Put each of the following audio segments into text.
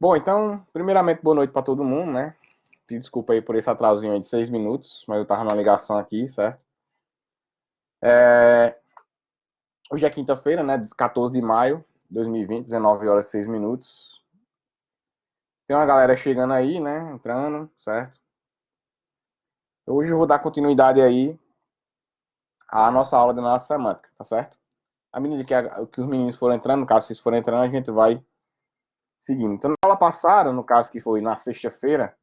Bom, então, primeiramente, boa noite para todo mundo, né? Peço desculpa aí por esse atrasinho aí de 6 minutos, mas eu tava na ligação aqui, certo? Hoje é quinta-feira, né? 14 de maio de 2020, 19 horas e 6 minutos. Tem uma galera chegando aí, né? Entrando, certo? Hoje eu vou dar continuidade aí à nossa aula de análise semântica, tá certo? À medida que os meninos forem entrando, no caso, vocês forem entrando, a gente vai seguindo. Então, na aula passada, no caso que foi na sexta-feira,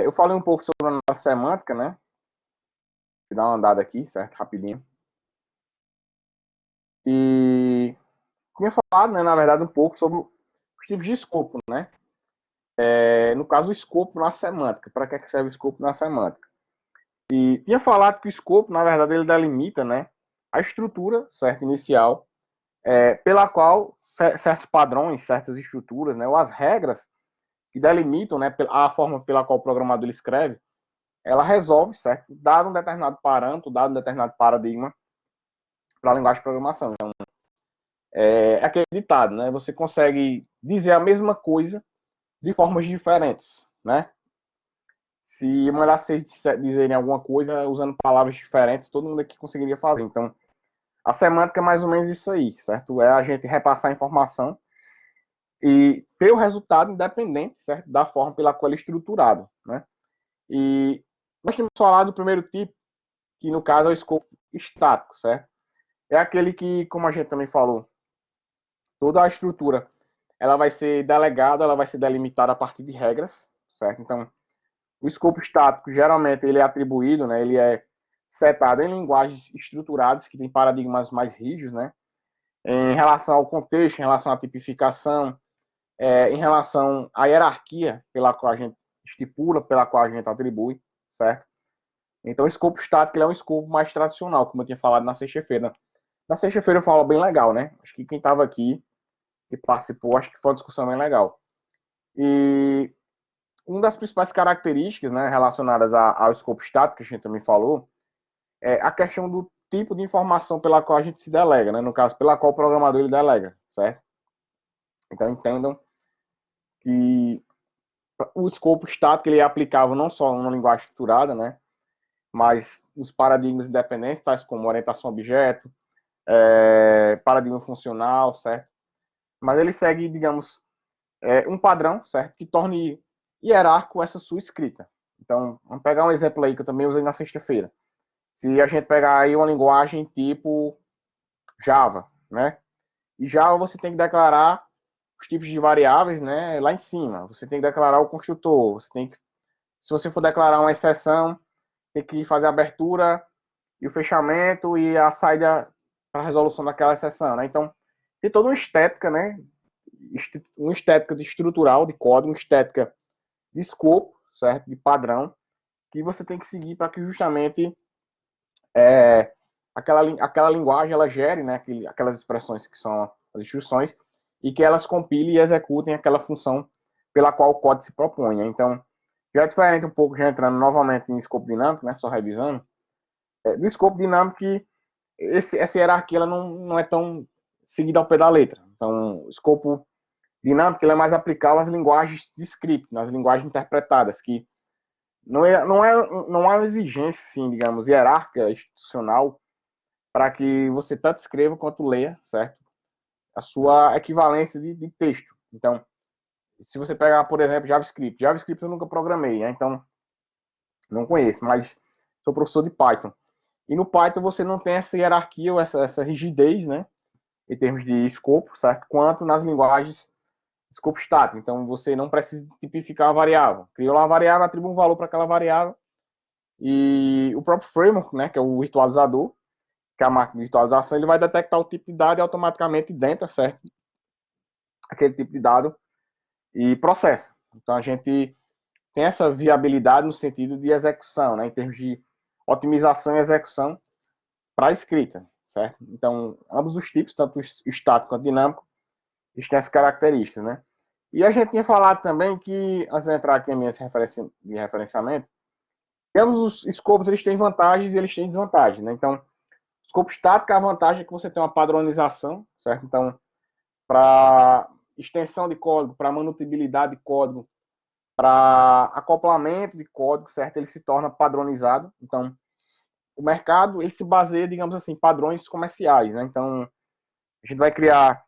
eu falei um pouco sobre a análise semântica, né? Vou dar uma andada aqui, certo? Rapidinho. E tinha falado, né, na verdade, um pouco sobre os tipos de escopo, né? No caso, o escopo na semântica. Para que serve o escopo na semântica? E tinha falado que o escopo, na verdade, ele delimita, né, a estrutura, certo, inicial, pela qual certos padrões, certas estruturas, né, ou as regras que delimitam, né, a forma pela qual o programador ele escreve, ela resolve, certo, dado um determinado parâmetro, dado um determinado paradigma para a linguagem de programação. Então, é aquele ditado, né? Você consegue dizer a mesma coisa de formas diferentes, né? Se mandar vocês dizerem alguma coisa usando palavras diferentes, todo mundo aqui conseguiria fazer. Então, a semântica é mais ou menos isso aí, certo? É a gente repassar a informação e ter o resultado independente, certo? Da forma pela qual ele é estruturado, né? E nós temos falado do primeiro tipo, que no caso é o escopo estático, certo? É aquele que, como a gente também falou, toda a estrutura ela vai ser delegada, ela vai ser delimitada a partir de regras, certo? Então, o escopo estático, geralmente, ele é atribuído, né? Ele é setado em linguagens estruturadas, que tem paradigmas mais rígidos, né? Em relação ao contexto, em relação à tipificação, em relação à hierarquia pela qual a gente estipula, pela qual a gente atribui, certo? Então, o escopo estático ele é um escopo mais tradicional, como eu tinha falado na sexta-feira. Na sexta-feira eu falo bem legal, né? Acho que quem estava aqui e participou, acho que foi uma discussão bem legal. E uma das principais características, né, relacionadas ao escopo estático, que a gente também falou, é a questão do tipo de informação pela qual a gente se delega, né? No caso, pela qual o programador ele delega, certo? Então entendam que o escopo estático ele é aplicável não só numa linguagem estruturada, né? Mas nos paradigmas independentes, tais como orientação a objeto, paradigma funcional, certo? Mas ele segue, digamos, um padrão, certo? Que torne hierárquico essa sua escrita. Então, vamos pegar um exemplo aí que eu também usei na sexta-feira. Se a gente pegar aí uma linguagem tipo Java, né? E Java você tem que declarar os tipos de variáveis, né? Lá em cima. Você tem que declarar o construtor. Você tem que, se você for declarar uma exceção, tem que fazer a abertura e o fechamento e a saída para a resolução daquela exceção, né? Então, tem toda uma estética, né? Uma estética estrutural de código, uma estética de escopo, certo? De padrão, que você tem que seguir para que justamente aquela linguagem ela gere, né? Aquelas expressões que são as instruções e que elas compilem e executem aquela função pela qual o código se propõe. Né? Então, já é diferente um pouco, já entrando novamente em escopo dinâmico, né? Só revisando. Do escopo dinâmico que essa hierarquia ela não é tão seguida ao pé da letra. Então, o escopo dinâmico ele é mais aplicável às linguagens de script, nas linguagens interpretadas, que não há uma exigência, assim, digamos, hierárquica, institucional, para que você tanto escreva quanto leia, certo? A sua equivalência de texto. Então, se você pegar, por exemplo, JavaScript eu nunca programei, né? Então não conheço, mas sou professor de Python. E no Python você não tem essa hierarquia ou essa rigidez, né? Em termos de escopo, certo? Quanto nas linguagens escopo estático. Então você não precisa tipificar uma variável. Criou uma variável, atribui um valor para aquela variável. E o próprio framework, né, que é o virtualizador, que é a máquina de virtualização, ele vai detectar o tipo de dado e automaticamente dentro, certo? Aquele tipo de dado e processa. Então a gente tem essa viabilidade no sentido de execução, né, em termos de otimização e execução para a escrita, certo? Então, ambos os tipos, tanto o estático quanto o dinâmico, eles têm essas características, né? E a gente tinha falado também que, antes de entrar aqui em minhas de referenciamento, ambos os escopos eles têm vantagens e eles têm desvantagens, né? Então, escopo estático, a vantagem é que você tem uma padronização, certo? Então, para extensão de código, para manutabilidade de código, para acoplamento de código, certo? Ele se torna padronizado. Então, o mercado, ele se baseia, digamos assim, padrões comerciais, né? Então, a gente vai criar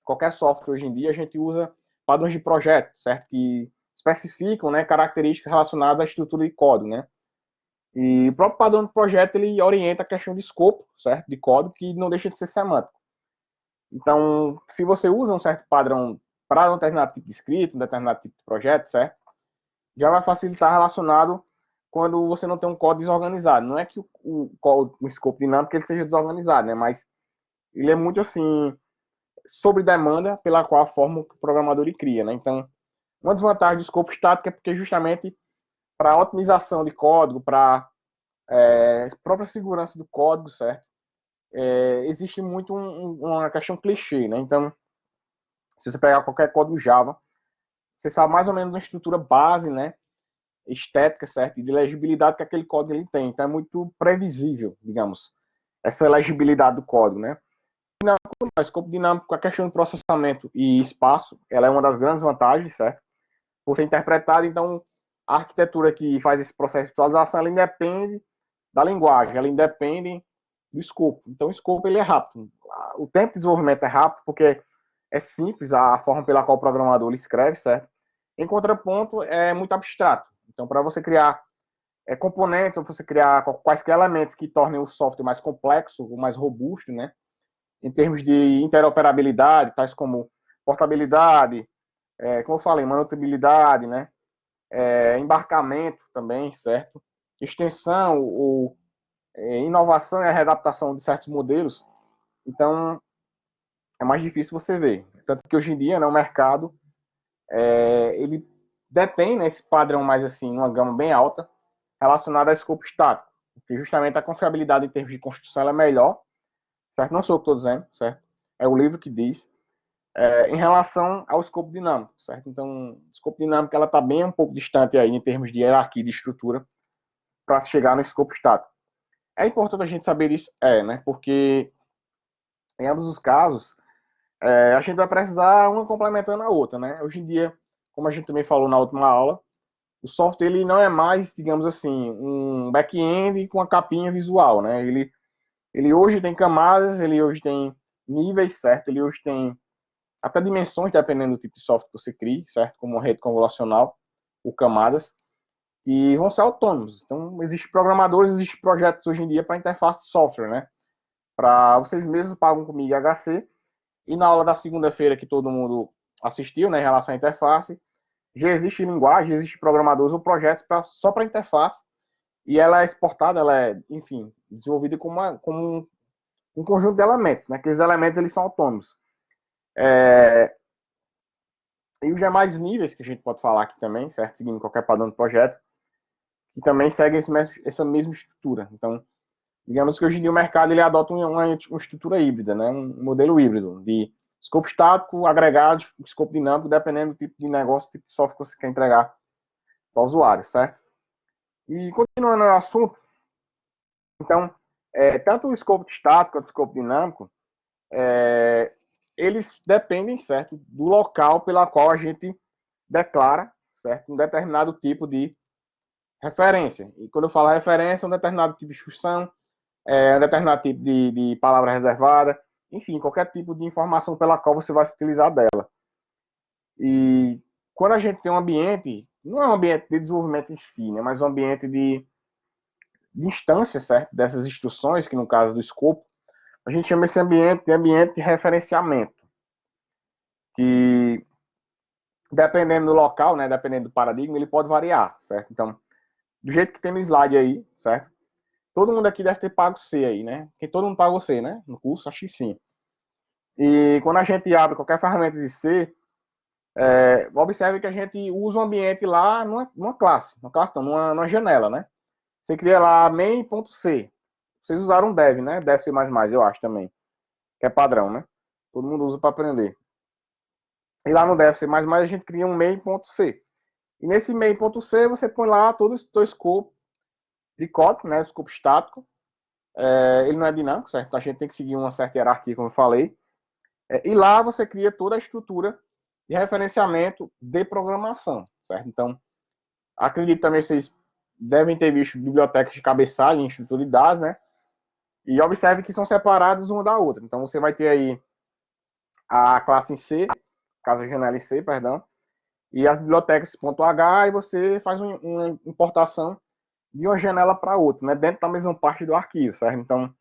qualquer software hoje em dia, a gente usa padrões de projeto, certo? Que especificam, né, características relacionadas à estrutura de código, né? E o próprio padrão de projeto, ele orienta a questão de escopo, certo? De código, que não deixa de ser semântico. Então, se você usa um certo padrão para um determinado tipo de escrita, um determinado tipo de projeto, certo? Já vai facilitar relacionado quando você não tem um código desorganizado. Não é que o escopo dinâmico ele seja desorganizado, né? Mas ele é muito assim sobre demanda pela qual a forma que o programador ele cria, né? Então, uma desvantagem do escopo estático é porque justamente para otimização de código, para própria segurança do código, certo? Existe muito uma questão clichê, né? Então, se você pegar qualquer código Java, você sabe mais ou menos a estrutura base, né? Estética, certo? E de legibilidade que aquele código ele tem. Então, é muito previsível, digamos, essa legibilidade do código, né? O escopo dinâmico, a questão de processamento e espaço, ela é uma das grandes vantagens, certo? Por ser interpretada, então, a arquitetura que faz esse processo de atualização, ela independe da linguagem, ela independe do escopo. Então, o escopo ele é rápido. O tempo de desenvolvimento é rápido porque é simples a forma pela qual o programador ele escreve, certo? Em contraponto, é muito abstrato. Então, para você criar componentes, ou você criar quaisquer elementos que tornem o software mais complexo, mais robusto, né? Em termos de interoperabilidade, tais como portabilidade, como eu falei, manutabilidade, né? Embarcamento também, certo? Extensão ou inovação e a readaptação de certos modelos. Então, é mais difícil você ver. Tanto que hoje em dia, né, o mercado, ele detém, né, esse padrão mais assim, uma gama bem alta, relacionada a escopo estático. Porque justamente a confiabilidade em termos de construção é melhor, certo? Não sou eu que estou dizendo, certo? É o livro que diz. Em relação ao escopo dinâmico, certo? Então, o escopo dinâmico ela está bem um pouco distante aí em termos de hierarquia e de estrutura para chegar no escopo estático. É importante a gente saber isso, né? Porque em ambos os casos a gente vai precisar uma complementando a outra, né? Hoje em dia, como a gente também falou na última aula, o software ele não é mais, digamos assim, um back-end com uma capinha visual, né? Ele hoje tem camadas, ele hoje tem níveis, certo? Ele hoje tem até dimensões, dependendo do tipo de software que você crie, certo? Como uma rede convolucional ou camadas, e vão ser autônomos. Então, existem programadores, existem projetos hoje em dia para interface de software, né? Para vocês mesmos pagam comigo HC, e na aula da segunda-feira que todo mundo assistiu, né, em relação à interface, já existe linguagem, existe programadores ou projetos só para interface, e ela é exportada, ela é, enfim, desenvolvida como um conjunto de elementos, né? Aqueles elementos eles são autônomos. E os demais níveis que a gente pode falar aqui também, certo? Seguindo qualquer padrão de projeto, que também seguem essa mesma estrutura. Então, digamos que hoje em dia o mercado ele adota uma estrutura híbrida, né? Um modelo híbrido de escopo estático, agregado, escopo dinâmico, dependendo do tipo de negócio, tipo de software que você quer entregar para o usuário, certo? E continuando no assunto, então, tanto o escopo estático quanto o escopo dinâmico, eles dependem, certo, do local pela qual a gente declara, certo, um determinado tipo de referência. E quando eu falo referência, um determinado tipo de instrução, um determinado tipo de palavra reservada, enfim, qualquer tipo de informação pela qual você vai se utilizar dela. E quando a gente tem um ambiente, não é um ambiente de desenvolvimento em si, né, mas um ambiente de instância, certo, dessas instruções, que no caso do escopo, a gente chama esse ambiente de ambiente de referenciamento, que dependendo do local, né, dependendo do paradigma, ele pode variar, certo? Então, do jeito que tem no slide aí, certo? Todo mundo aqui deve ter pago C aí, né? Porque todo mundo pagou C, né? No curso, acho que sim. E quando a gente abre qualquer ferramenta de C, observe que a gente usa um ambiente lá numa classe. Numa classe não, numa janela, né? Você cria lá main.c. Vocês usaram dev, né? Dev C++, eu acho também. Que é padrão, né? Todo mundo usa para aprender. E lá no dev C++ a gente cria um main.c. E nesse main.c você põe lá todo o seu escopo de código, né? O escopo estático. Ele não é dinâmico, certo? Então a gente tem que seguir uma certa hierarquia, como eu falei. E lá você cria toda a estrutura de referenciamento de programação, certo? Então, acredito também que vocês devem ter visto bibliotecas de cabeçalho em estrutura de dados, né? E observe que são separadas uma da outra. Então, você vai ter aí a classe em C, caso a janela em C, perdão, e as bibliotecas .h, e você faz uma importação de uma janela para outra, né? Dentro da mesma parte do arquivo, certo? Então,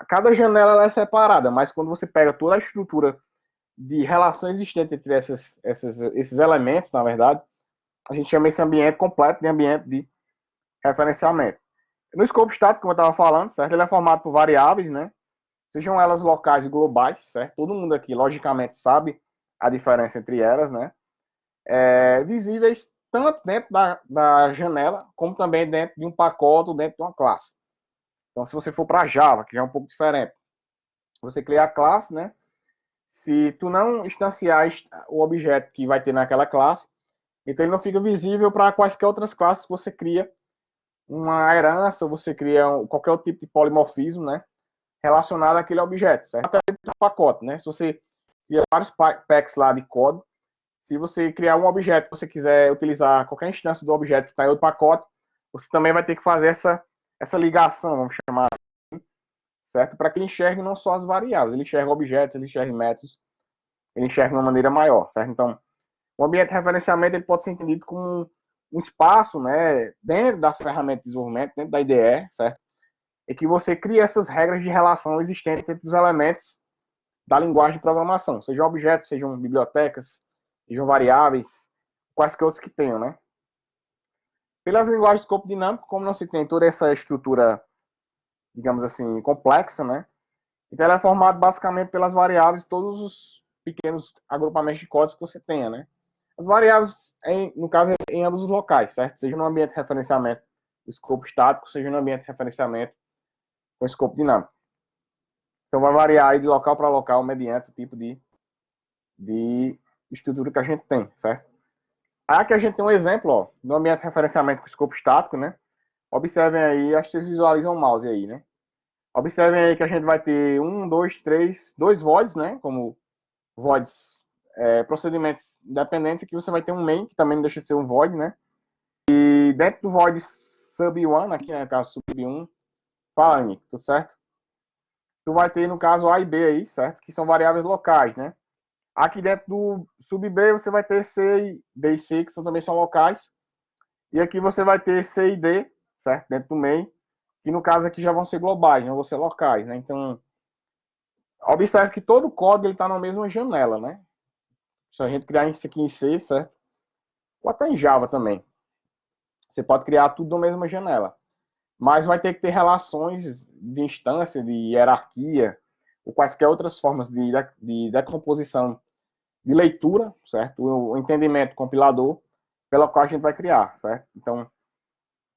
cada janela é separada, mas quando você pega toda a estrutura de relação existente entre esses elementos, na verdade, a gente chama esse ambiente completo de ambiente de referenciamento. No escopo estático, como eu estava falando, certo? Ele é formado por variáveis, né? Sejam elas locais e globais, certo? Todo mundo aqui, logicamente, sabe a diferença entre elas, né? Visíveis tanto dentro da janela, como também dentro de um pacote ou dentro de uma classe. Então, se você for para Java, que já é um pouco diferente, você cria a classe, né? Se tu não instanciar o objeto que vai ter naquela classe, então ele não fica visível para quaisquer outras classes que você cria uma herança, ou você cria qualquer outro tipo de polimorfismo, né? Relacionado àquele objeto, certo? Até dentro do pacote, né? Se você cria vários packs lá de código, se você criar um objeto que você quiser utilizar qualquer instância do objeto que está em outro pacote, você também vai ter que fazer essa ligação, vamos chamar, certo? Para que ele enxergue não só as variáveis, ele enxerga objetos, ele enxerga métodos, ele enxerga de uma maneira maior, certo? Então, o ambiente de referenciamento ele pode ser entendido como um espaço, né, dentro da ferramenta de desenvolvimento, dentro da IDE, certo? E que você cria essas regras de relação existentes entre os elementos da linguagem de programação, sejam objetos, sejam bibliotecas, sejam variáveis, quaisquer outros que tenham, né? Pelas linguagens de escopo dinâmico, como não se tem toda essa estrutura, digamos assim, complexa, né? Então ela é formada basicamente pelas variáveis, todos os pequenos agrupamentos de códigos que você tenha, né? As variáveis, no caso, em ambos os locais, certo? Seja no ambiente de referenciamento com escopo estático, seja no ambiente de referenciamento com escopo dinâmico. Então vai variar aí de local para local mediante o tipo de estrutura que a gente tem, certo? Aqui a gente tem um exemplo, ó, no ambiente de referenciamento com escopo estático, né? Observem aí, acho que vocês visualizam o mouse aí, né? Observem aí que a gente vai ter dois voids, né? Como voids, procedimentos independentes, aqui você vai ter um main, que também não deixa de ser um void, né? E dentro do void sub1, aqui, né, no caso sub1, fala, Nick, tudo certo? Tu vai ter, no caso, A e B aí, certo? Que são variáveis locais, né? Aqui dentro do sub B você vai ter C, B e C, que também são locais. E aqui você vai ter C e D, certo? Dentro do main, que no caso aqui já vão ser globais, não vão ser locais, né? Então, observe que todo o código está na mesma janela, né? Se a gente criar isso aqui em C, certo? Ou até em Java também. Você pode criar tudo na mesma janela. Mas vai ter que ter relações de instância, de hierarquia, ou quaisquer outras formas de decomposição de leitura, certo? O entendimento compilador, pela qual a gente vai criar, certo? Então,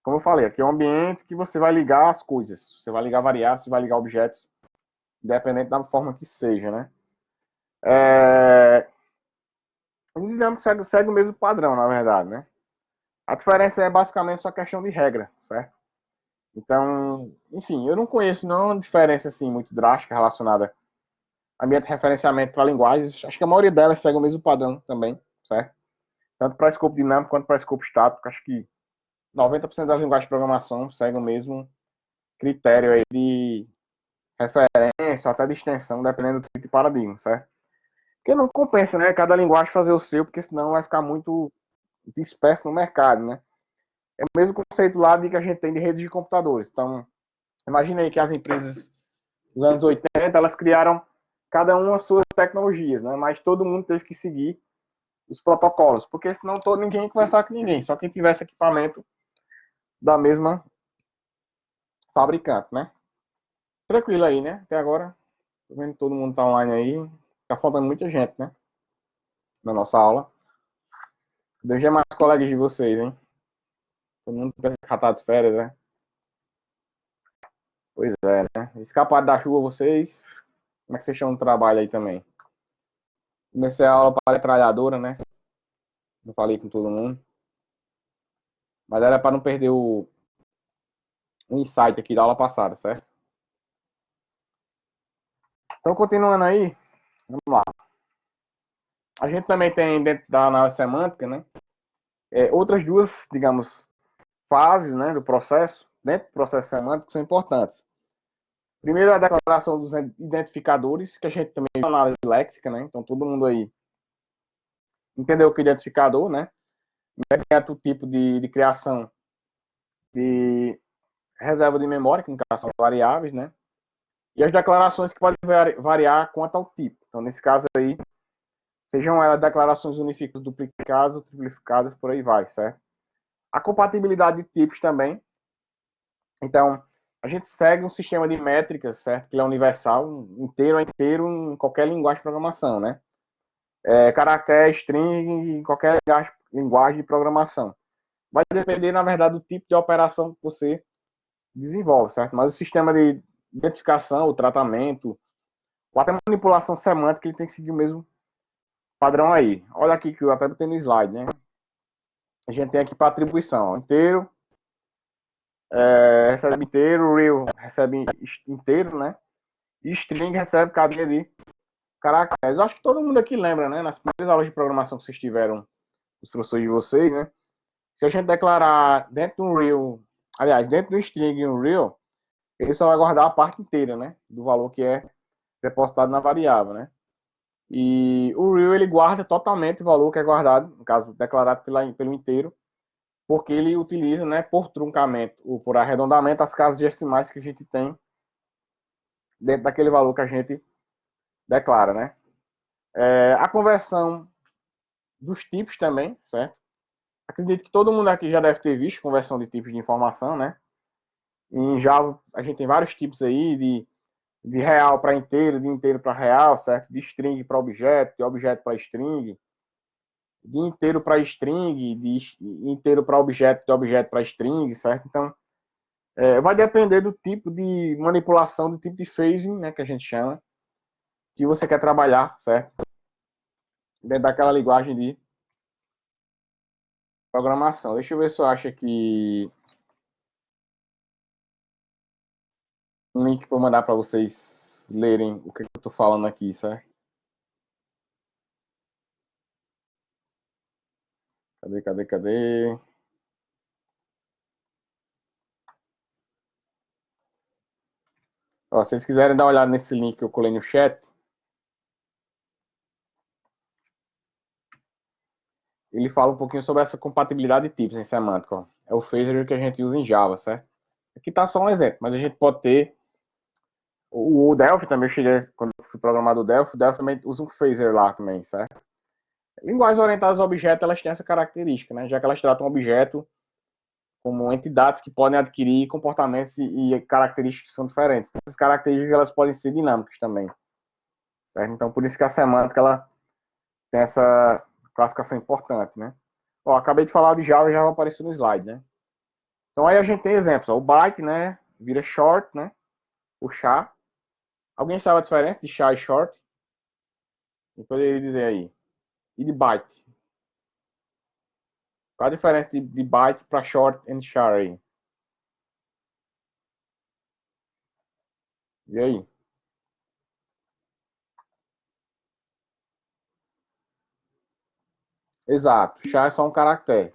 como eu falei, aqui é um ambiente que você vai ligar as coisas. Você vai ligar variáveis, você vai ligar objetos, independente da forma que seja, né? O dinâmico segue o mesmo padrão, na verdade, né? A diferença é basicamente só questão de regra, certo? Então, enfim, eu não conheço nenhuma diferença assim muito drástica relacionada a ambiente de referenciamento para linguagens. Acho que a maioria delas segue o mesmo padrão também, certo? Tanto para escopo dinâmico quanto para escopo estático. Acho que 90% das linguagens de programação seguem o mesmo critério aí de referência ou até de extensão, dependendo do tipo de paradigma, certo? Porque não compensa, né? Cada linguagem fazer o seu, porque senão vai ficar muito disperso no mercado, né? É o mesmo conceito lá de que a gente tem de redes de computadores. Então, imagine aí que as empresas dos anos 80, elas criaram cada uma as suas tecnologias, né? Mas todo mundo teve que seguir os protocolos, porque senão ninguém ia conversar com ninguém, só quem tivesse equipamento da mesma fabricante, né? Tranquilo aí, né? Até agora, tô vendo que todo mundo tá online aí, tá faltando muita gente, né? Na nossa aula. Deixa mais colegas de vocês, hein? Todo mundo pensa que já tá de férias, né? Pois é, né? Escaparam da chuva vocês. Como é que vocês estão no trabalho aí também? Comecei a aula para a metralhadora, né? Não falei com todo mundo. Mas era para não perder o insight aqui da aula passada, certo? Então, continuando aí, vamos lá. A gente também tem, dentro da análise semântica, né, outras duas, digamos, fases, né, do processo, dentro do processo semântico, são importantes. Primeiro, a declaração dos identificadores, que a gente também tem análise léxica, né, então todo mundo aí entendeu o que é identificador, né, mediante o tipo de criação de reserva de memória, que no caso são variáveis, né, e as declarações que podem variar quanto ao tipo. Então, nesse caso aí, sejam elas declarações unificadas, duplicadas, triplicadas, por aí vai, certo? A compatibilidade de tipos também. Então, a gente segue um sistema de métricas, certo? Que é universal, inteiro a inteiro, em qualquer linguagem de programação, né? Caractere, string, em qualquer linguagem de programação. Vai depender, na verdade, do tipo de operação que você desenvolve, certo? Mas o sistema de identificação, o tratamento, ou até manipulação semântica, ele tem que seguir o mesmo padrão aí. Olha aqui que eu até botei no slide, né? A gente tem aqui para atribuição, inteiro, recebe inteiro, real recebe inteiro, né? E string recebe cadeia de caracteres. Eu acho que todo mundo aqui lembra, né? Nas primeiras aulas de programação que vocês tiveram, os professores de vocês, né? Se a gente declarar dentro do real, aliás, dentro do string um real, ele só vai guardar a parte inteira, né? Do valor que é depositado na variável, né? E o real ele guarda totalmente o valor que é guardado, no caso, declarado pelo inteiro, porque ele utiliza, né, por truncamento ou por arredondamento as casas decimais que a gente tem dentro daquele valor que a gente declara, né? A conversão dos tipos também, certo? Acredito que todo mundo aqui já deve ter visto conversão de tipos de informação, né? Em Java a gente tem vários tipos aí de real para inteiro, de inteiro para real, certo? De string para objeto, de objeto para string, de inteiro para string, de inteiro para objeto, de objeto para string, certo? Então, vai depender do tipo de manipulação, do tipo de phasing, né, que a gente chama, que você quer trabalhar, certo? Dentro daquela linguagem de programação. Deixa eu ver se eu acho aqui um link para mandar para vocês lerem o que eu estou falando aqui, certo? Cadê? Ó, se vocês quiserem dar uma olhada nesse link que eu colei no chat, ele fala um pouquinho sobre essa compatibilidade de tipos em semântica. Ó. É o phaser que a gente usa em Java, certo? Aqui está só um exemplo, mas a gente pode ter o Delphi também, eu cheguei, quando eu fui programar o Delphi também usa um phaser lá também, certo? Linguagens orientadas a objetos, elas têm essa característica, né? Já que elas tratam o objeto como entidades que podem adquirir comportamentos e características que são diferentes. Essas características elas podem ser dinâmicas também, certo? Então, por isso que a semântica ela tem essa classificação importante, né? Ó, acabei de falar de Java, já apareceu no slide, né? Então aí a gente tem exemplos, ó, o byte, né? Vira short, né? O char. Alguém sabe a diferença de char e short? Eu poderia dizer aí. E de byte? Qual a diferença de byte para short and char aí? E aí? Exato. Char é só um caractere.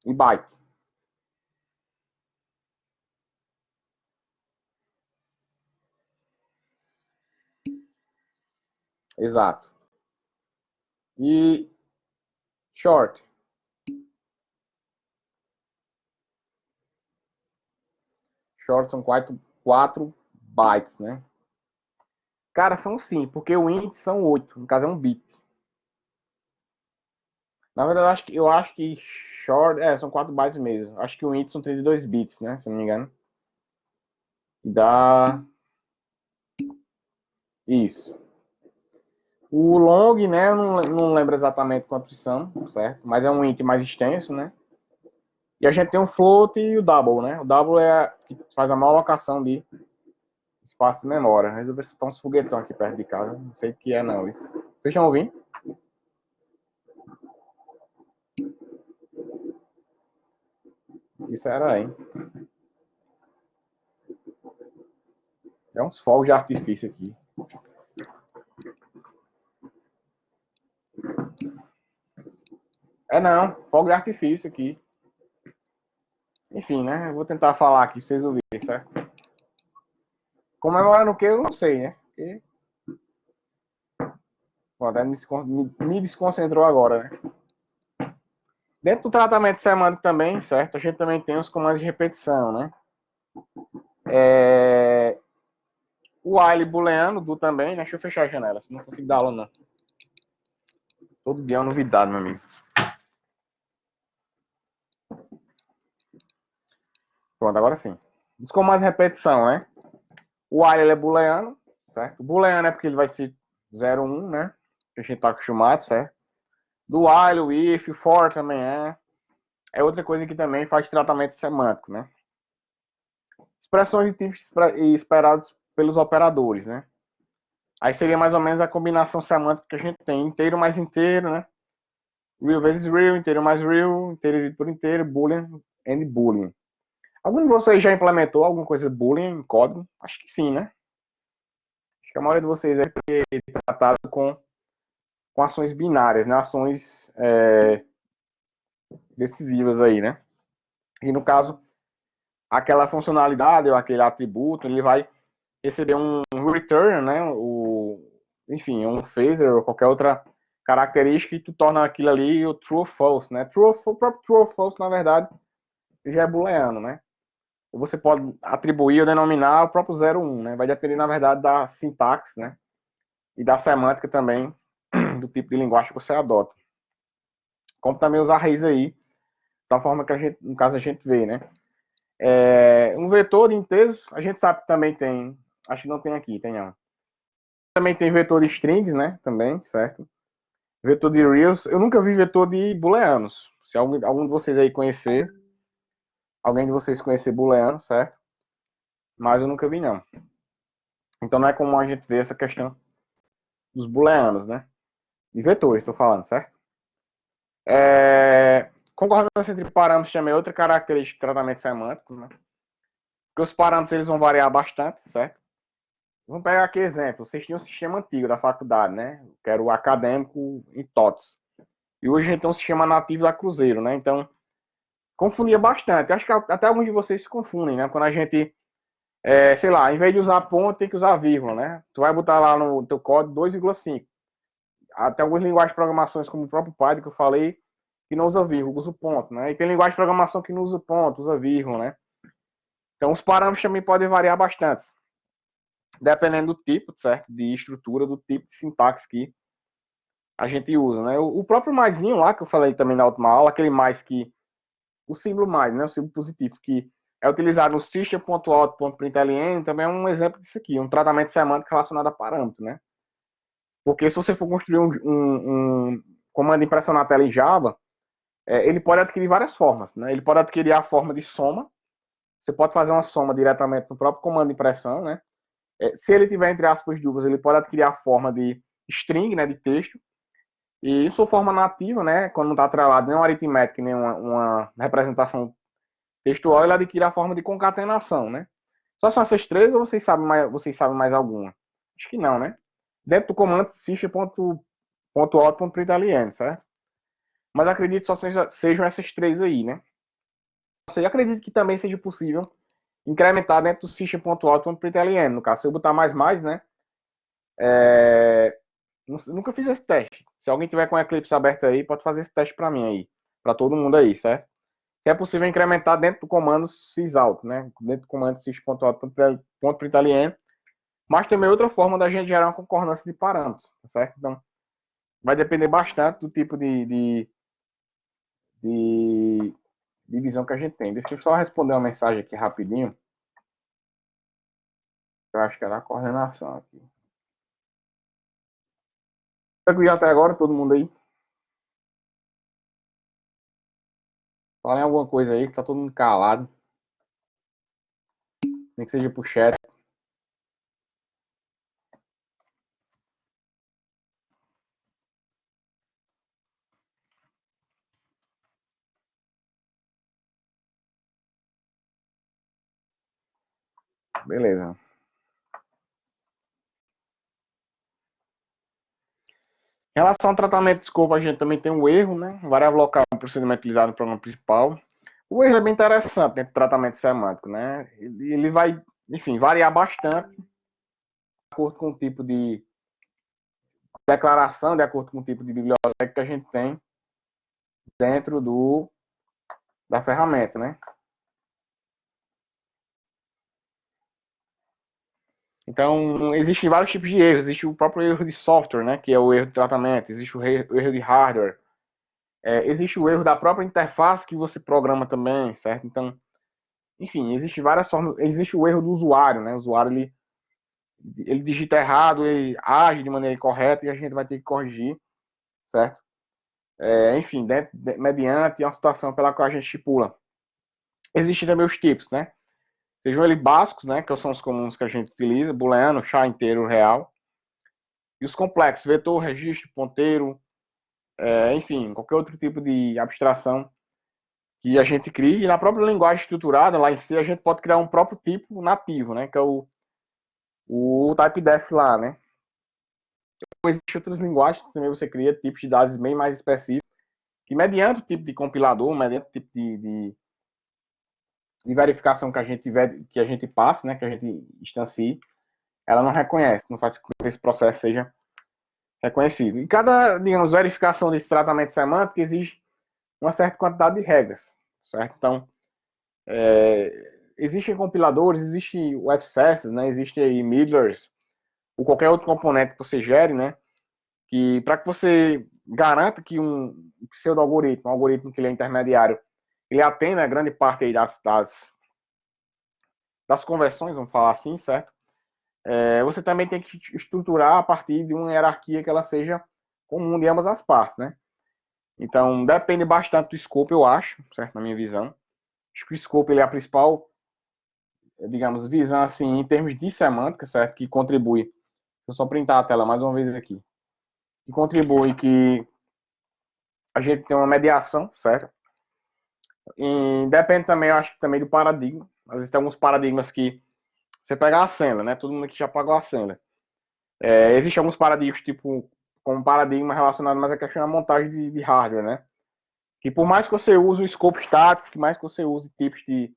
E byte? Exato. E short? Short são quatro bytes, né? Cara, são sim, porque o int são 8. No caso é um bit. Na verdade, eu acho que short, são 4 bytes mesmo. Acho que o int são 32 bits, né? Se não me engano. E dá isso. O long, né? Eu não lembro exatamente quantos são, certo? Mas é um int mais extenso, né? E a gente tem o float e o double, né? O double é que faz a maior alocação de espaço de memória. Resolver se tá uns foguetão aqui perto de casa. Não sei o que é, não. Isso. Vocês estão ouvindo? Isso era, hein? É uns fogos de artifício aqui. É não, fogo de artifício aqui. Enfim, né? Eu vou tentar falar aqui pra vocês ouvirem, certo? Comemorando o que eu não sei, né? Porque... Bom, até me desconcentrou agora, né? Dentro do tratamento semântico também, certo? A gente também tem os comandos de repetição, né? O while booleano, do também, né? Deixa eu fechar a janela, senão não consigo dar aula, não. Todo dia é uma novidade, meu amigo. Pronto, agora sim. Os comandos de repetição, né? O while é booleano, certo? O booleano é porque ele vai ser 0, 1, né? Que a gente tá acostumado, certo? Do while, o if, for também é. É outra coisa que também faz tratamento semântico, né? Expressões e tipos esperados pelos operadores, né? Aí seria mais ou menos a combinação semântica que a gente tem. Inteiro mais inteiro, né? Real vezes real, inteiro mais real, inteiro dividido por inteiro, boolean and boolean. Algum de vocês já implementou alguma coisa de boolean em código? Acho que sim, né? Acho que a maioria de vocês é tratado com ações binárias, né? Ações decisivas aí, né? E no caso, aquela funcionalidade ou aquele atributo, ele vai receber um return, né? Enfim, um phaser ou qualquer outra característica e tu torna aquilo ali o true ou false, né? O próprio true ou false, na verdade, já é booleano, né? Ou você pode atribuir ou denominar o próprio 0, 1, né? Vai depender, na verdade, da sintaxe, né? E da semântica também, do tipo de linguagem que você adota. Como também os arrays aí, da forma que a gente, no caso, a gente vê, né? Um vetor de inteiros, a gente sabe que também tem, acho que não tem aqui, tem não. Também tem vetor de strings, né? Também, certo? Vetor de reals, eu nunca vi vetor de booleanos. Se algum de vocês aí conhecer, alguém de vocês conhecer booleano, certo? Mas eu nunca vi não. Então não é comum a gente ver essa questão dos booleanos, né? De vetores, estou falando, certo? Concordância entre parâmetros também é outra característica de tratamento semântico, né? Porque os parâmetros eles vão variar bastante, certo? Vamos pegar aqui exemplo. Vocês tinham um sistema antigo da faculdade, né? Que era o acadêmico em TOTS. E hoje a gente tem um sistema nativo da Cruzeiro, né? Então, confundia bastante. Eu acho que até alguns de vocês se confundem, né? Quando a gente, sei lá, em vez de usar ponto, tem que usar vírgula, né? Tu vai botar lá no teu código 2,5. Até algumas linguagens de programações, como o próprio Python que eu falei, que não usa vírgula, usa ponto, né? E tem linguagem de programação que não usa ponto, usa vírgula, né? Então os parâmetros também podem variar bastante, dependendo do tipo, certo? De estrutura, do tipo de sintaxe que a gente usa, né? O próprio maisinho lá, que eu falei também na última aula, aquele mais que... O símbolo mais, né? O símbolo positivo, que é utilizado no system.out.println, também é um exemplo disso aqui, um tratamento semântico relacionado a parâmetro, né? Porque se você for construir um comando de impressão na tela em Java, ele pode adquirir várias formas, né? Ele pode adquirir a forma de soma, você pode fazer uma soma diretamente no próprio comando de impressão, né? Se ele tiver, entre aspas, dúvidas, ele pode adquirir a forma de string, né, de texto, e isso forma nativa, né, quando não está atrelado nem uma aritmética, nem uma representação textual, ele adquire a forma de concatenação, né? Só são essas três ou vocês sabem mais alguma? Acho que não, né? Dentro do comando system.out.println, certo? Mas acredito que só sejam essas três aí, né? Ou seja, acredito que também seja possível incrementar dentro do system.out.println. No caso, se eu botar mais, né? Nunca fiz esse teste. Se alguém tiver com o Eclipse aberto aí, pode fazer esse teste para mim aí. Para todo mundo aí, certo? Se é possível incrementar dentro do comando sysout, né? Dentro do comando sys.out.println. Mas também outra forma da gente gerar uma concordância de parâmetros, certo? Então, vai depender bastante do tipo de divisão que a gente tem. Deixa eu só responder uma mensagem aqui rapidinho. Eu acho que era a coordenação aqui. Tranquilo até agora, todo mundo aí? Fala em alguma coisa aí, que tá todo mundo calado. Nem que seja pro chat. Beleza. Em relação ao tratamento de escopo, a gente também tem um erro, né? Variável local é um procedimento utilizado no programa principal. O erro é bem interessante dentro do tratamento semântico, né? Ele vai, enfim, variar bastante de acordo com o tipo de declaração, de acordo com o tipo de biblioteca que a gente tem dentro da ferramenta, né? Então, existem vários tipos de erros. Existe o próprio erro de software, né? Que é o erro de tratamento. Existe o erro de hardware. Existe o erro da própria interface que você programa também, certo? Então, enfim, existe várias formas. Existe o erro do usuário, né? O usuário ele digita errado, ele age de maneira incorreta e a gente vai ter que corrigir, certo? Enfim, mediante uma situação pela qual a gente estipula. Existem também os tipos, né? Sejam eles básicos, né? Que são os comuns que a gente utiliza, booleano, char inteiro, real. E os complexos, vetor, registro, ponteiro, enfim, qualquer outro tipo de abstração que a gente crie. E na própria linguagem estruturada, lá em si, a gente pode criar um próprio tipo nativo, né? Que é o typedef lá, né? Existem outras linguagens que também você cria tipos de dados bem mais específicos, que mediante o tipo de compilador, mediante o tipo de verificação que a gente passa, né? Que a gente instancie, ela não reconhece, não faz com que esse processo seja reconhecido. E cada, digamos, verificação desse tratamento semântico exige uma certa quantidade de regras, certo? Então, existem compiladores, existem web services, né? Existem aí middlers, ou qualquer outro componente que você gere, né? Que para que você garanta que um pseudo-algoritmo, um algoritmo que ele é intermediário, ele atenda a grande parte aí das conversões, vamos falar assim, certo? Você também tem que estruturar a partir de uma hierarquia que ela seja comum de ambas as partes, né? Então, depende bastante do escopo, eu acho, certo? Na minha visão. Acho que o escopo ele é a principal, digamos, visão, assim, em termos de semântica, certo? Que contribui. Deixa eu só printar a tela mais uma vez aqui. Que contribui que a gente tem uma mediação, certo? E depende também, eu acho que também do paradigma. Às vezes tem alguns paradigmas que você pega a cena, né? Todo mundo aqui já pagou a cena. Existem alguns paradigmas, tipo, como paradigma relacionado mais à questão da montagem de hardware, né? Que por mais que você use o escopo estático, por mais que você use tipos de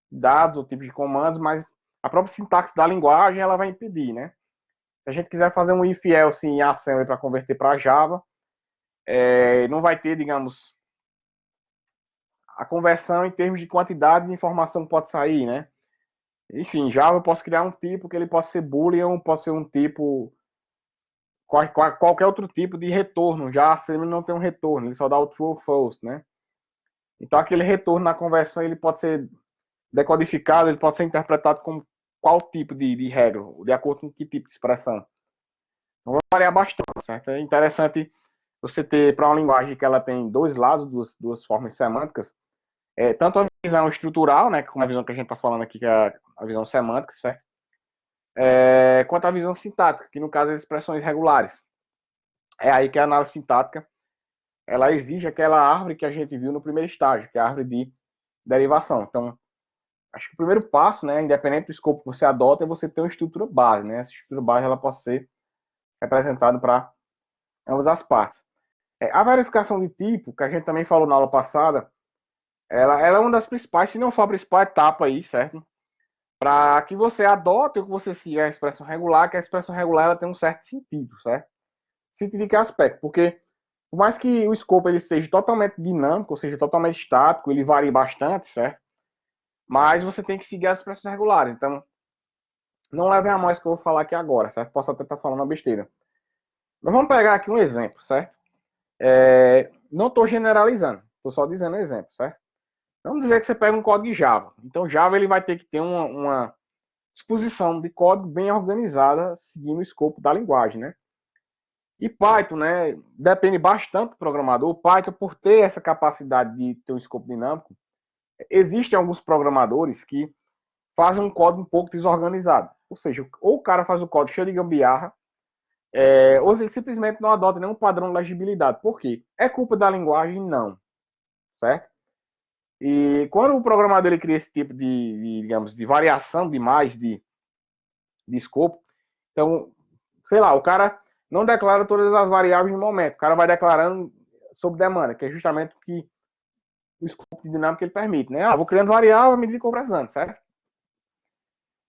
dados ou tipos de comandos, mas a própria sintaxe da linguagem ela vai impedir, né? Se a gente quiser fazer um if else em assembly para converter para Java, não vai ter, digamos, a conversão em termos de quantidade de informação que pode sair, né? Enfim, Java eu posso criar um tipo que ele pode ser boolean, pode ser um tipo qualquer outro tipo de retorno. Já a assembly não tem um retorno, ele só dá o true ou false, né? Então aquele retorno na conversão ele pode ser decodificado, ele pode ser interpretado como qual tipo de regra, de acordo com que tipo de expressão. Então vai variar bastante, certo? É interessante você ter para uma linguagem que ela tem dois lados, duas formas semânticas, tanto a visão estrutural, né, como a visão que a gente está falando aqui, que é a visão semântica, certo? Quanto a visão sintática, que no caso é as expressões regulares. É aí que a análise sintática ela exige aquela árvore que a gente viu no primeiro estágio, que é a árvore de derivação. Então, acho que o primeiro passo, né, independente do escopo que você adota, é você ter uma estrutura base, né? Essa estrutura base ela pode ser representada para ambas as partes. A verificação de tipo, que a gente também falou na aula passada, ela é uma das principais, se não for a principal etapa aí, certo? Para que você adote ou que você siga a expressão regular, que a expressão regular ela tem um certo sentido, certo? Sentido de que aspecto? Porque por mais que o escopo ele seja totalmente dinâmico, ou seja, totalmente estático, ele varie bastante, certo? Mas você tem que seguir as expressões regulares. Então, não levem a mais que eu vou falar aqui agora, certo? Posso até estar falando uma besteira. Mas vamos pegar aqui um exemplo, certo? Não estou generalizando, estou só dizendo um exemplo, certo? Vamos dizer que você pega um código de Java. Então, Java ele vai ter que ter uma disposição de código bem organizada, seguindo o escopo da linguagem, né? E Python, né? Depende bastante do programador. O Python, por ter essa capacidade de ter um escopo dinâmico, existem alguns programadores que fazem um código um pouco desorganizado. Ou seja, ou o cara faz o código cheio de gambiarra, ou ele simplesmente não adota nenhum padrão de legibilidade. Por quê? É culpa da linguagem? Não. Certo? E quando o programador ele cria esse tipo digamos, de variação demais de escopo, então, sei lá, o cara não declara todas as variáveis no momento. O cara vai declarando sob demanda, que é justamente o que o escopo de dinâmica ele permite, né? Vou criando variável à medida que eu vou precisando, certo?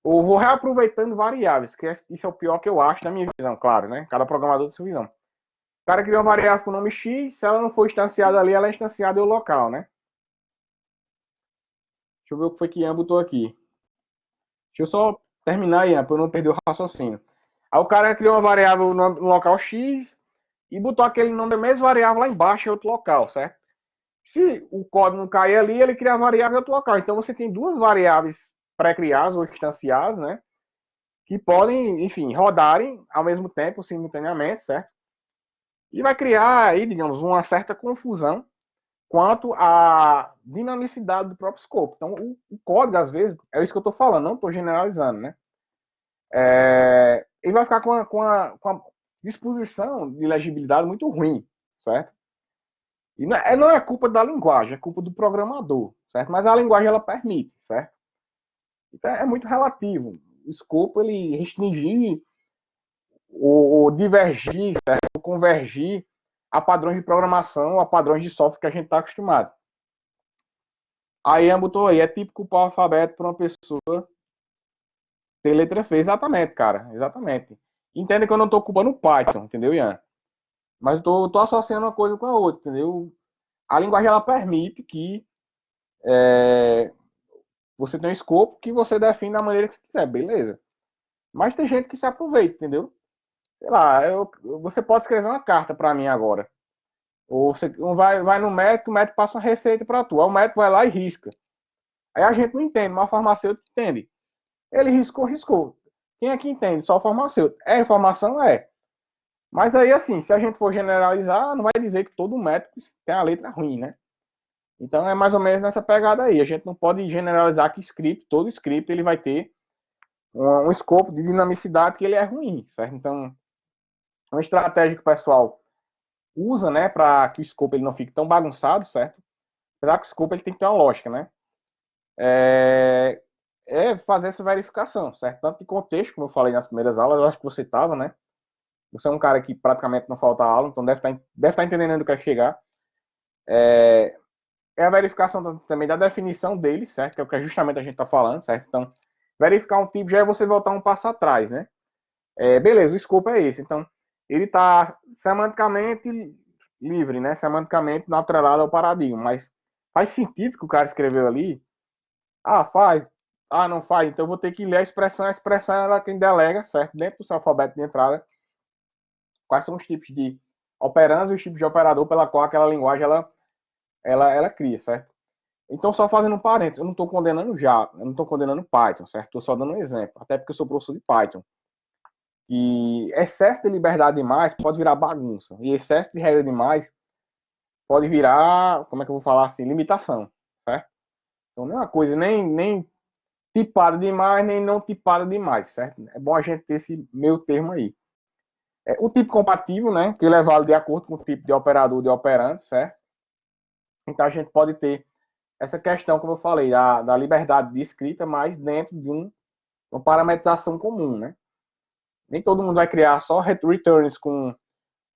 Ou vou reaproveitando variáveis, que isso é o pior que eu acho na minha visão, claro, né? Cada programador tem sua visão. O cara cria uma variável com o nome X, se ela não for instanciada ali, ela é instanciada em local, né? Deixa eu ver o que foi que Ian botou aqui. Deixa eu só terminar, Ian, para eu não perder o raciocínio. Aí o cara criou uma variável no local X e botou aquele nome da mesma variável lá embaixo em outro local, certo? Se o código não cair ali, ele cria a variável em outro local. Então você tem duas variáveis pré-criadas ou instanciadas, né? Que podem, enfim, rodarem ao mesmo tempo, simultaneamente, certo? E vai criar aí, digamos, uma certa confusão quanto à dinamicidade do próprio escopo. Então, o código, às vezes, é isso que eu estou falando, não estou generalizando, né? Ele vai ficar com a disposição de legibilidade muito ruim, certo? E não é culpa da linguagem, é culpa do programador, certo? Mas a linguagem, ela permite, certo? Então, é muito relativo. O escopo, ele restringir ou divergir, certo? Ou convergir a padrões de programação, a padrões de software que a gente está acostumado. Aí Ian botou aí, é típico para o alfabeto para uma pessoa ter letra feia. Exatamente, cara. Exatamente. Entenda que eu não estou culpando o Python, entendeu, Ian? Mas eu tô associando uma coisa com a outra, entendeu? A linguagem ela permite que você tenha um escopo que você define da maneira que você quiser, beleza. Mas tem gente que se aproveita, entendeu? Sei lá, você pode escrever uma carta para mim agora. Ou você vai no médico, o médico passa uma receita para tu. Aí o médico vai lá e risca. Aí a gente não entende, mas o farmacêutico entende. Ele riscou, riscou. Quem é que entende? Só o farmacêutico. É informação? É. Mas aí, assim, se a gente for generalizar, não vai dizer que todo médico tem a letra ruim, né? Então é mais ou menos nessa pegada aí. A gente não pode generalizar que script, todo script, ele vai ter um escopo de dinamicidade que ele é ruim, certo? Então, uma estratégia que o pessoal usa, né, para que o escopo ele não fique tão bagunçado, certo? Apesar que o escopo ele tem que ter uma lógica, né? É, fazer essa verificação, certo? Tanto de contexto, como eu falei nas primeiras aulas, eu acho que você estava, né? Você é um cara que praticamente não falta aula, então deve estar entendendo onde eu quero chegar. É a verificação também da definição dele, certo? Que é o que justamente a gente está falando, certo? Então, verificar um tipo já é você voltar um passo atrás, né? Beleza, o escopo é esse. Então, ele está semanticamente livre, né? Semanticamente não atrelado ao paradigma, mas faz sentido que o cara escreveu ali? Ah, faz. Ah, não faz. Então eu vou ter que ler a expressão é quem delega, certo? Dentro do seu alfabeto de entrada, quais são os tipos de operandos e os tipos de operador pela qual aquela linguagem ela cria, certo? Então, só fazendo um parênteses, eu não estou condenando Java, eu não estou condenando Python, certo? Estou só dando um exemplo, até porque eu sou professor de Python. E excesso de liberdade demais pode virar bagunça. E excesso de regra demais pode virar, como é que eu vou falar assim, limitação, certo? Então, não é uma coisa nem tipada demais, nem não tipada demais, certo? É bom a gente ter esse meio termo aí. O tipo compatível, né? Que ele é válido de acordo com o tipo de operador de operante, certo? Então, a gente pode ter essa questão, como eu falei, da liberdade de escrita, mas dentro de uma parametrização comum, né? Nem todo mundo vai criar só returns com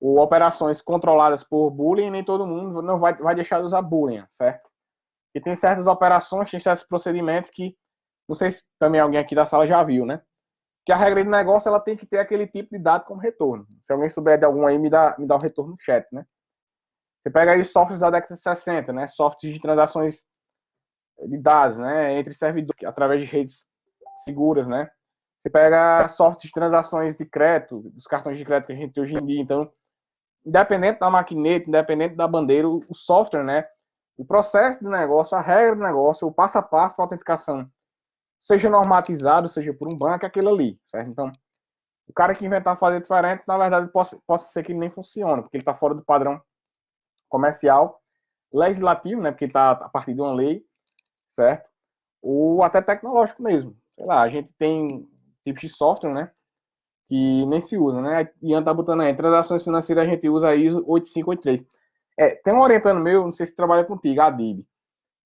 ou operações controladas por Boolean, nem todo mundo não vai deixar de usar Boolean, certo? E tem certas operações, tem certos procedimentos que, não sei se também alguém aqui da sala já viu, né? Que a regra de negócio ela tem que ter aquele tipo de dado como retorno. Se alguém souber de algum aí, me dá o retorno no chat, né? Você pega aí softwares da década de 60, né? Softwares de transações de dados, né? Entre servidores, através de redes seguras, né? Você pega softwares de transações de crédito, dos cartões de crédito que a gente tem hoje em dia. Então, independente da maquineta, independente da bandeira, o software, né? O processo de negócio, a regra do negócio, o passo a passo para autenticação, seja normatizado, seja por um banco, é aquilo ali, certo? Então, o cara que inventar fazer diferente, na verdade, possa ser que ele nem funciona, porque ele está fora do padrão comercial, legislativo, né? Porque está a partir de uma lei, certo? Ou até tecnológico mesmo. Sei lá, a gente tem tipos de software, né? Que nem se usa, né? Ian tá botando aí, transações financeiras a gente usa a ISO 8583. Tem um orientando meu, não sei se trabalha contigo, a DIB.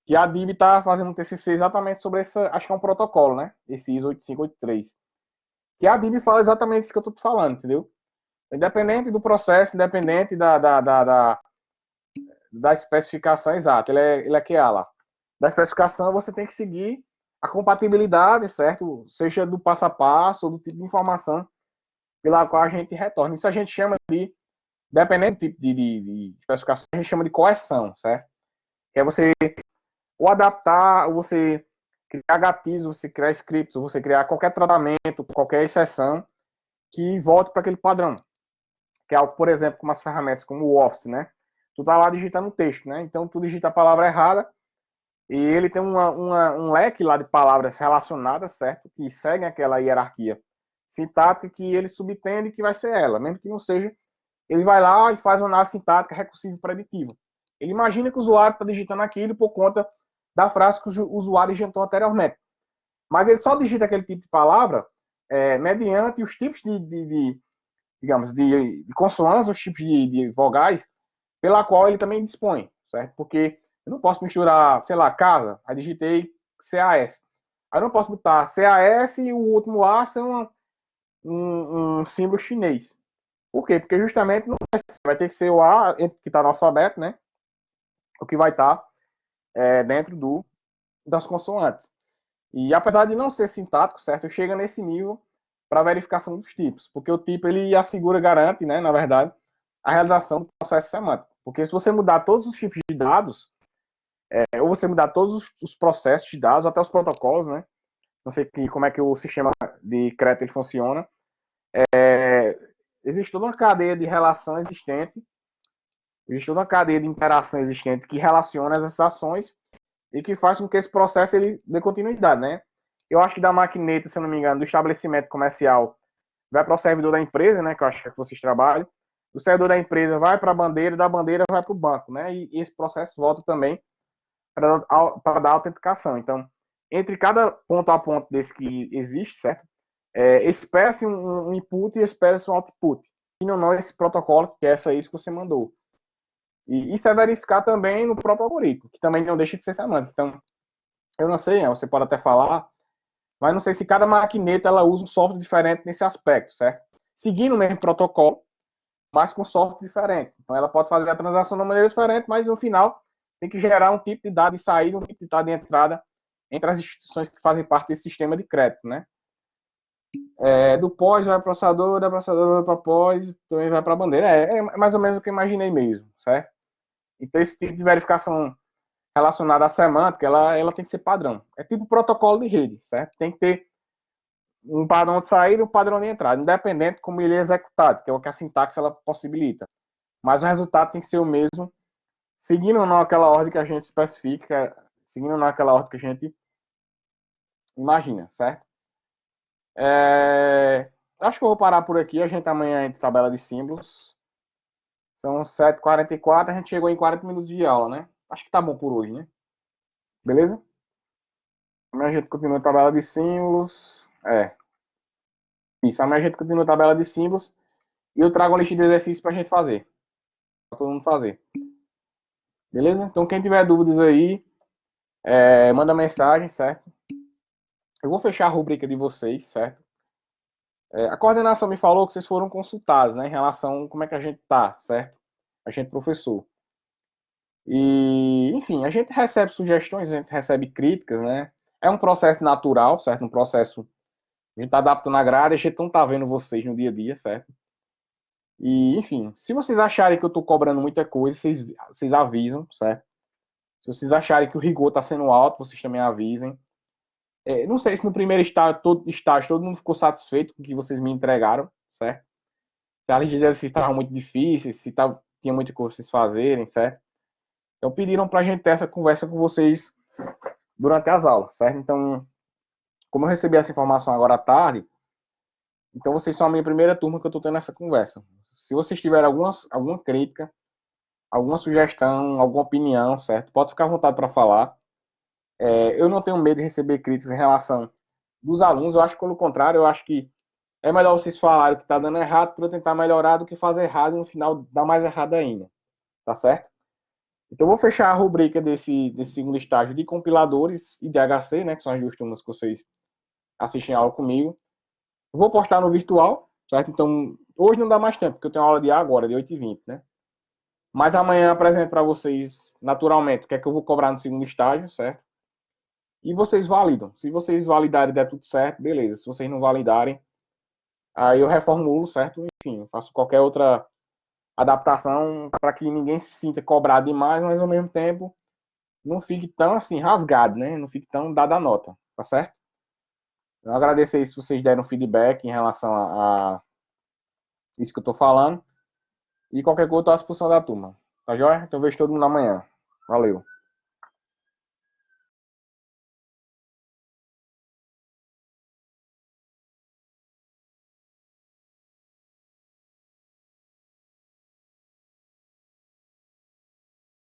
Que a DIB tá fazendo um TCC exatamente sobre essa, acho que é um protocolo, né? Esse ISO 8583. Que a DIB fala exatamente isso que eu tô te falando, entendeu? Independente do processo, independente da especificação exata, ele é QA lá. Da especificação, você tem que seguir a compatibilidade, certo? Seja do passo a passo, ou do tipo de informação pela qual a gente retorna. Isso a gente chama de, dependendo do tipo de especificação, a gente chama de coerção, certo? Que é você ou adaptar, ou você criar gatilhos, você criar scripts, ou você criar qualquer tratamento, qualquer exceção que volte para aquele padrão. Que é algo, por exemplo, com umas ferramentas como o Office, né? Tu tá lá digitando o texto, né? Então tu digita a palavra errada e ele tem um leque lá de palavras relacionadas, certo? Que seguem aquela hierarquia sintática que ele subtende que vai ser ela, mesmo que não seja. Ele vai lá e faz uma análise sintática recursiva preditiva. Ele imagina que o usuário está digitando aquilo por conta da frase que o usuário digitou anteriormente. Mas ele só digita aquele tipo de palavra mediante os tipos digamos, de consoantes, os tipos de vogais, pela qual ele também dispõe, certo? Porque eu não posso misturar, sei lá, casa, aí digitei CAS. Aí eu não posso botar CAS e o último A ser um símbolo chinês. Por quê? Porque justamente não vai ter que ser o A que está no alfabeto, né? O que vai estar dentro das consoantes. E apesar de não ser sintático, certo? Chega nesse nível para verificação dos tipos, porque o tipo ele assegura, garante, né, na verdade, a realização do processo semântico. Porque se você mudar todos os tipos de dados, ou você mudar todos os processos de dados, até os protocolos, né? Não sei como é que o sistema de crédito ele funciona. Existe toda uma cadeia de relação existente, existe toda uma cadeia de interação existente que relaciona essas ações e que faz com que esse processo ele dê continuidade, né? Eu acho que da maquineta, se eu não me engano, do estabelecimento comercial vai para o servidor da empresa, né? Que eu acho que é que vocês trabalham. Do servidor da empresa vai para a bandeira, da bandeira vai para o banco, né? E esse processo volta também para dar autenticação. Então, entre cada ponto a ponto desse que existe, certo? Espera-se um input e espera-se um output. E não esse protocolo, que é isso que você mandou. E isso é verificar também no próprio algoritmo, que também não deixa de ser semântico. Então, eu não sei, você pode até falar, mas não sei se cada maquineta ela usa um software diferente nesse aspecto, certo? Seguindo o mesmo protocolo, mas com software diferente. Então ela pode fazer a transação de uma maneira diferente, mas no final tem que gerar um tipo de dado de saída, um tipo de dado de entrada entre as instituições que fazem parte desse sistema de crédito, né? Do pós vai para o processador, da processador vai para pós, também vai para a bandeira. É mais ou menos o que eu imaginei mesmo, certo? Então esse tipo de verificação relacionada à semântica, ela tem que ser padrão. É tipo protocolo de rede, certo? Tem que ter um padrão de saída e um padrão de entrada, independente de como ele é executado, que é o que a sintaxe ela possibilita. Mas o resultado tem que ser o mesmo, seguindo ou não aquela ordem que a gente especifica, seguindo ou não aquela ordem que a gente imagina, certo? Acho que eu vou parar por aqui, a gente amanhã entra tabela de símbolos. São 7h44, a gente chegou em 40 minutos de aula, né? Acho que tá bom por hoje, né? Beleza? Amanhã a gente continua a tabela de símbolos. Isso, amanhã a gente continua a tabela de símbolos. E eu trago uma lista de exercícios pra gente fazer. Pra todo mundo fazer. Beleza? Então quem tiver dúvidas aí, manda mensagem, certo? Eu vou fechar a rubrica de vocês, certo? A coordenação me falou que vocês foram consultados, né, em relação a como é que a gente tá, certo? A gente professor. E, enfim, a gente recebe sugestões, a gente recebe críticas, né? É um processo natural, certo? Um processo, a gente tá adaptando a grade, a gente não tá vendo vocês no dia a dia, certo? E, enfim, se vocês acharem que eu tô cobrando muita coisa, vocês avisam, certo? Se vocês acharem que o rigor tá sendo alto, vocês também avisem. Não sei se no primeiro estágio todo mundo ficou satisfeito com o que vocês me entregaram, certo? Se a lista de exercícios estava muito difícil, se tinha muita coisa pra vocês fazerem, certo? Então pediram pra gente ter essa conversa com vocês durante as aulas, certo? Então, como eu recebi essa informação agora à tarde, então vocês são a minha primeira turma que eu estou tendo essa conversa. Se vocês tiverem alguma crítica, alguma sugestão, alguma opinião, certo? Pode ficar à vontade para falar. Eu não tenho medo de receber críticas em relação dos alunos, eu acho que pelo contrário, eu acho que é melhor vocês falarem o que está dando errado para eu tentar melhorar do que fazer errado e no final dar mais errado ainda, tá certo? Então eu vou fechar a rubrica desse segundo estágio de compiladores e DHC, né, que são as duas turmas que vocês assistem a aula comigo. Eu vou postar no virtual, certo? Então Hoje não dá mais tempo, porque eu tenho aula de A agora, de 8h20, né? Mas amanhã eu apresento para vocês, naturalmente, o que é que eu vou cobrar no segundo estágio, certo? E vocês validam. Se vocês validarem e der tudo certo, beleza. Se vocês não validarem, aí eu reformulo, certo? Enfim, faço qualquer outra adaptação para que ninguém se sinta cobrado demais, mas ao mesmo tempo não fique tão assim rasgado, né? Não fique tão dada a nota, tá certo? Eu agradeço aí se vocês deram feedback em relação a isso que eu tô falando. E qualquer coisa eu tô à disposição da turma. Tá joia? Então eu vejo todo mundo amanhã. Valeu.